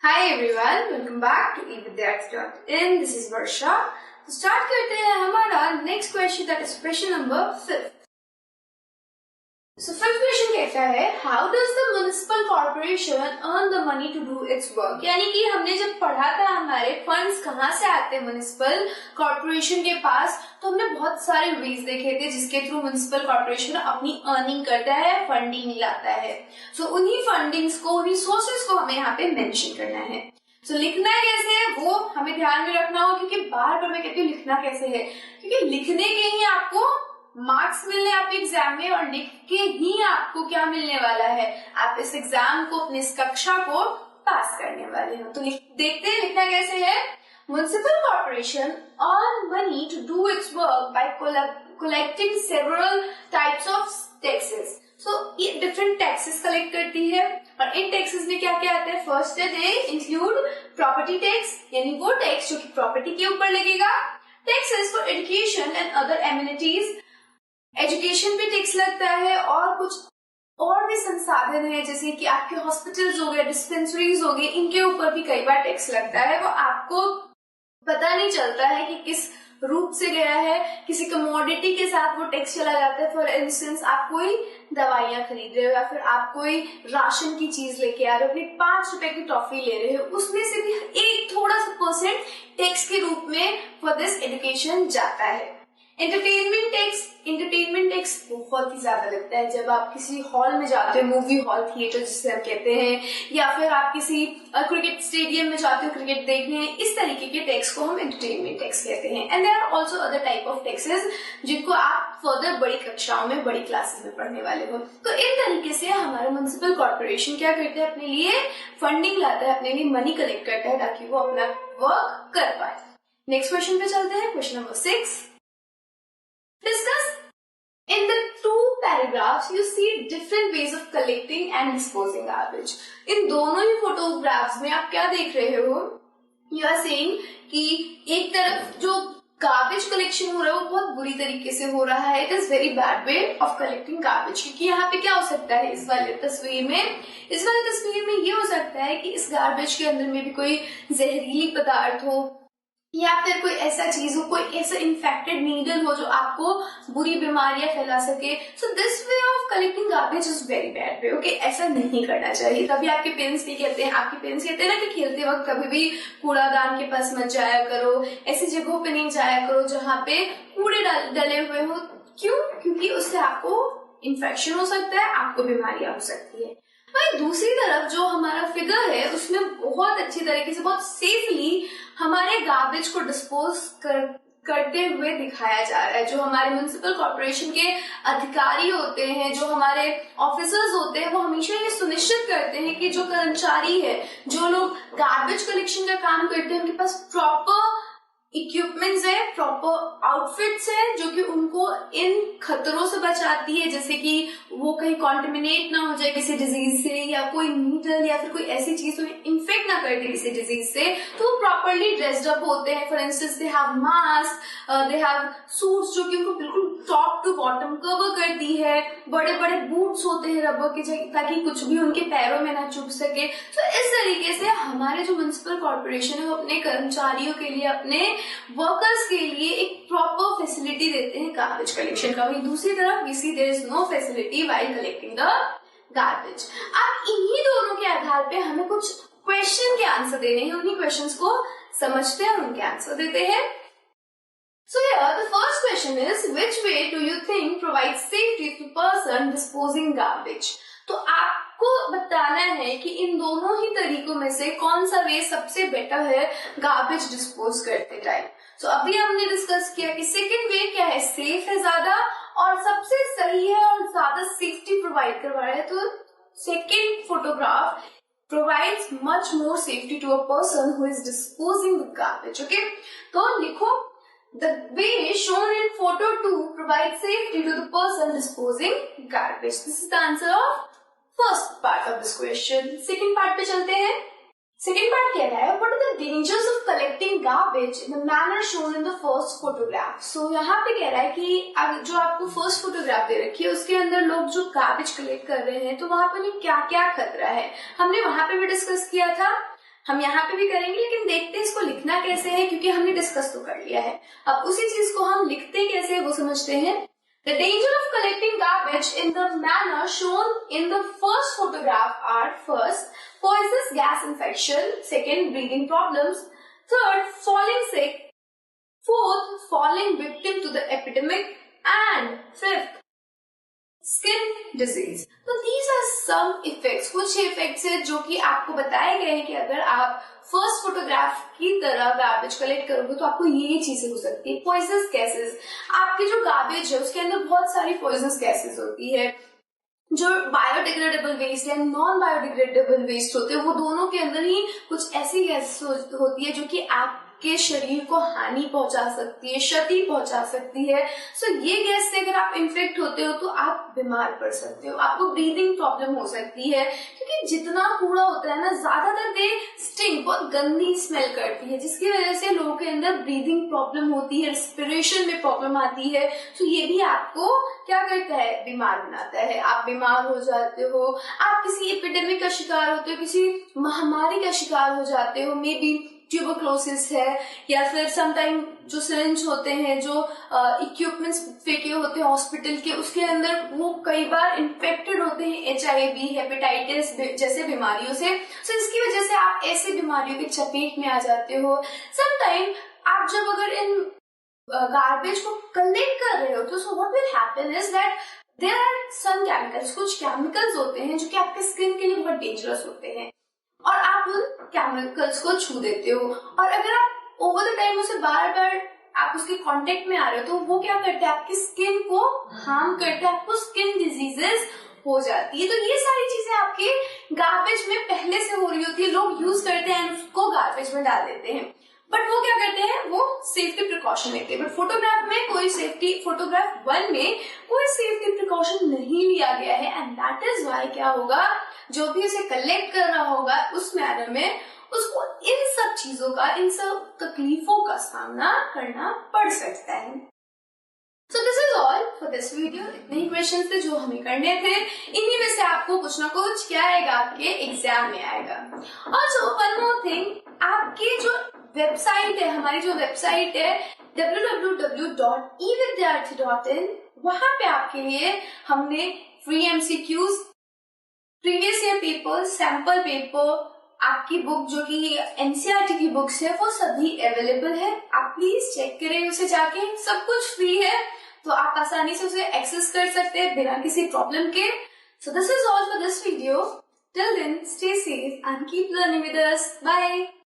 Hi everyone, welcome back to evidyarthi.in. This is Varsha. तो start करते हैं हमारा next question, that is question number 5. So fifth question कहता है, how does the municipal corporation earn the money to do its work? यानी कि हमने जब पढ़ा था हमारे फंड्स कहाँ से आते हैं म्युनिसिपल कॉर्पोरेशन के पास, तो हमने बहुत सारे वेज देखे थे जिसके थ्रू म्युनिसिपल कॉर्पोरेशन अपनी अर्निंग करता है, फंडिंग लाता है. सो उन्हीं फंडिंग्स को, उन्हीं सोर्सेज को हमें यहाँ पे मेंशन करना है. सो लिखना कैसे है वो हमें ध्यान में रखना हो, क्योंकि बार बार मैं कहती हूँ लिखना कैसे है, क्योंकि लिखने के ही आपको मार्क्स मिलने आपके एग्जाम में, और लिख के ही आपको क्या मिलने वाला है, आप इस एग्जाम को, अपनी इस कक्षा को पास करने वाले हो. तो देखते हैं लिखना कैसे है. Municipal corporation earn money to do its work by collecting several types of taxes. So ये different taxes collect करती है, और इन taxes में क्या क्या आता है. फर्स्ट है दे इंक्लूड प्रॉपर्टी टैक्स, यानी वो टैक्स जो कि प्रॉपर्टी के ऊपर लगेगा. Taxes for education and other amenities, education पे टैक्स लगता है, और कुछ और भी संसाधन है जैसे कि आपके हॉस्पिटल्स हो गए, डिस्पेंसरीज हो गए, इनके ऊपर भी कई बार टैक्स लगता है. वो आपको पता नहीं चलता है कि किस रूप से गया है, किसी कमोडिटी के साथ वो टैक्स चला जाता है. फॉर इंस्टेंस आप कोई दवाइयां खरीद रहे हो, या फिर आप कोई राशन की चीज लेके आ रहे हो, अपनी 5 रुपए की टॉफी ले रहे हो, उसमें से भी एक थोड़ा सा परसेंट टैक्स के रूप में फॉर दिस एजुकेशन जाता है. एंटरटेनमेंट टैक्स बहुत ही ज्यादा लगता है जब आप किसी हॉल में जाते हो, मूवी हॉल, थिएटर जिसे हम कहते हैं, या फिर आप किसी क्रिकेट स्टेडियम में जाते हो क्रिकेट देखने. इस तरीके के टैक्स को हम एंटरटेनमेंट टैक्स कहते हैं. And there are also other type of taxes जिनको आप फर्दर बड़ी कक्षाओं में, बड़ी क्लासेस में पढ़ने वाले हो. तो इन तरीके से हमारा म्युनिसिपल कॉर्पोरेशन क्या करता है, अपने लिए फंडिंग लाता है, अपने लिए मनी कलेक्ट करता है ताकि वो अपना वर्क कर पाए. नेक्स्ट क्वेश्चन पे चलते हैं, question number 6. Discuss in the 2 paragraphs you see different ways of collecting and disposing garbage. इन दोनों ही फोटोग्राफ्स में आप क्या देख रहे हो, यू आर सेइंग कि एक तरफ जो गार्बेज कलेक्शन हो रहा है वो बहुत बुरी तरीके से हो रहा है. It is very bad way of collecting garbage, क्योंकि यहाँ पे क्या हो सकता है इस वाली तस्वीर में ये हो सकता है कि इस गार्बेज के अंदर में भी कोई जहरीली पदार्थ हो, या फिर कोई ऐसा चीज हो, कोई ऐसा इन्फेक्टेड नीडल हो जो आपको बुरी बीमारियां फैला सके. So this way of collecting garbage is very bad way. Okay, ऐसा नहीं करना चाहिए. तभी आपके पेरेंट्स भी कहते हैं, ना कि खेलते वक्त कभी भी कूड़ादान के पास मत जाया करो, ऐसी जगहों पे नहीं जाया करो जहाँ पे कूड़े डले हुए हो. क्यों? क्योंकि उससे आपको इन्फेक्शन हो सकता है, आपको बीमारियां हो सकती है. वही दूसरी तरफ जो हमारा फिगर है उसमें बहुत अच्छी तरीके से, बहुत सेफली हमारे गार्बेज को डिस्पोज करते हुए दिखाया जा रहा है. जो हमारे म्युनिसिपल कॉर्पोरेशन के अधिकारी होते हैं, जो हमारे ऑफिसर्स होते हैं, वो हमेशा ये सुनिश्चित करते हैं कि जो कर्मचारी है, जो लोग गार्बेज कलेक्शन का काम करते हैं, उनके पास प्रॉपर इक्विपमेंट्स है, प्रॉपर आउटफिट्स है, जो कि उनको इन खतरों से बचाती है, जैसे कि वो कहीं कॉन्टेमिनेट ना हो जाए किसी डिजीज से, या कोई नीडल या फिर कोई ऐसी चीज उन्हें इन्फेक्ट ना कर दे किसी डिजीज से. तो वो प्रॉपरली ड्रेस्ड अप होते हैं. For instance they have mask, they have suits जो कि उनको बिल्कुल टॉप टू बॉटम कवर करती है. बड़े बड़े बूट्स होते हैं रबर के, ताकि कुछ भी उनके पैरों में ना चुभ सके. तो इस तरीके से हमारे जो म्युनिसिपल कॉर्पोरेशन है वो अपने कर्मचारियों के लिए, अपने वर्कर्स के लिए एक प्रॉपर फैसिलिटी देते हैं गार्बेज कलेक्शन का. वही दूसरी तरफ we see there is no facility while collecting the garbage. अब इन्हीं दोनों के आधार पे हमें कुछ क्वेश्चन के आंसर देने हैं. उन्हीं क्वेश्चंस को समझते हैं और उनके आंसर देते हैं. So here the first question is, which way do you think provides safety to person disposing garbage? तो आपको बताना है कि इन दोनों ही तरीकों में से कौन सा वे सबसे बेटर है गार्बेज डिस्पोज करते टाइम. सो अभी हमने डिस्कस किया कि सेकंड वे क्या है, सेफ है ज्यादा और सबसे सही है और ज्यादा सेफ्टी प्रोवाइड करवा रहा है. तो second photograph provides much more safety to a person who is disposing the garbage. Okay, तो लिखो, the way shown in photo 2 provides safety to the person disposing garbage. This is the answer of first part of this question. Second part पे चलते हैं. Second part कह रहा है, what are the dangers of collecting garbage in the manner shown in the first photograph? So यहाँ पे कह रहा है कि जो आपको first photograph दे रखी है उसके अंदर लोग जो garbage collect कर रहे हैं तो वहाँ पर क्या क्या खतरा है, हमने वहाँ पे भी डिस्कस किया था. हम यहाँ पे भी करेंगे, लेकिन देखते हैं इसको लिखना कैसे है, क्योंकि हमने डिस्कस तो कर लिया है। अब उसी चीज को हम लिखते कैसे है वो समझते हैं। The danger of collecting garbage in the manner shown in the first photograph are: first, poisonous gas infection; second, breathing problems; third, falling sick; fourth, falling victim to the epidemic; and fifth, skin disease. तो these are some effects, कुछ effects है जो कि आपको बताए गए हैं कि अगर आप फर्स्ट फोटोग्राफ की तरह गार्बेज कलेक्ट करोगे तो आपको ये चीजें हो सकती है। पॉइजनस गैसेस, आपकी जो गार्बेज है उसके अंदर बहुत सारी पॉइजनस गैसेस होती है। जो बायोडिग्रेडेबल वेस्ट है, नॉन बायोडिग्रेडेबल वेस्ट होते हैं, वो दोनों के अंदर ही कुछ ऐसी गैसेस होती है जो कि आपके शरीर को हानि पहुंचा सकती है, क्षति पहुंचा सकती है। सो ये गैस से अगर आप इन्फेक्ट होते हो तो आप बीमार पड़ सकते हो, आपको ब्रीदिंग प्रॉब्लम हो सकती है, क्योंकि जितना कूड़ा होता है ना, ज्यादातर दे स्टिंक, बहुत गंदी स्मेल करती है, जिसकी वजह से लोगों के अंदर ब्रीदिंग प्रॉब्लम होती है, रेस्पिरेशन में प्रॉब्लम आती है। तो ये भी आपको क्या करता है, बीमार बनाता है, आप बीमार हो जाते हो, आप किसी एपिडेमिक का शिकार होते हो, किसी महामारी का शिकार हो जाते हो, मे बी ट्यूबरक्लोसिस है, या फिर समटाइम जो सिरिंज होते हैं, जो इक्विपमेंट्स फेंके होते हैं हॉस्पिटल के, उसके अंदर वो कई बार इन्फेक्टेड होते हैं HIV, हेपेटाइटिस जैसे बीमारियों से। सो इसकी वजह से आप ऐसे बीमारियों की चपेट में आ जाते हो। समटाइम आप जब अगर इन गार्बेज को कलेक्ट कर रहे हो तो so what will happen is that there are some chemicals, कुछ केमिकल्स होते हैं जो कि आपके स्किन के लिए बहुत डेंजरस होते हैं, और आप उन केमिकल्स को छू देते हो, और अगर आप ओवर द टाइम उसे बार बार आप उसके कांटेक्ट में आ रहे हो तो वो क्या करते हैं, आपकी स्किन को हार्म करते हैं, आपको स्किन डिजीजेस हो जाती है। तो ये सारी चीजें आपके गार्बेज में पहले से हो रही होती है, लोग यूज करते हैं, उसको गार्बेज में डाल देते हैं, बट वो क्या करते हैं, वो सेफ्टी प्रिकॉशन लेते हैं। बट फोटोग्राफ में कोई सेफ्टी, फोटोग्राफ 1 में कोई सेफ्टी प्रिकॉशन नहीं लिया गया है, एंड दैट इज वाई क्या होगा, जो भी उसे कलेक्ट कर रहा होगा उस मैनर में उसको इन सब चीजों का, इन सब तकलीफों का सामना करना पड़ सकता है। So this is all for this video। इतने ही क्वेश्चन थे जो हमें करने थे, इन्हीं में से आपको कुछ ना कुछ क्या आएगा, आपके एग्जाम में आएगा। Also one more thing, आपकी जो वेबसाइट है, हमारी जो वेबसाइट है www.evidyarthi.in, वहां पे आपके लिए हमने free MCQs, previous year paper, sample paper, आपकी बुक जो कि NCERT की बुक्स है, वो सभी अवेलेबल है। आप प्लीज चेक करें उसे जाके, सब कुछ फ्री है, तो आप आसानी से उसे एक्सेस कर सकते हैं बिना किसी प्रॉब्लम के। So this is all for this video. Till then, stay safe and keep learning with us. Bye.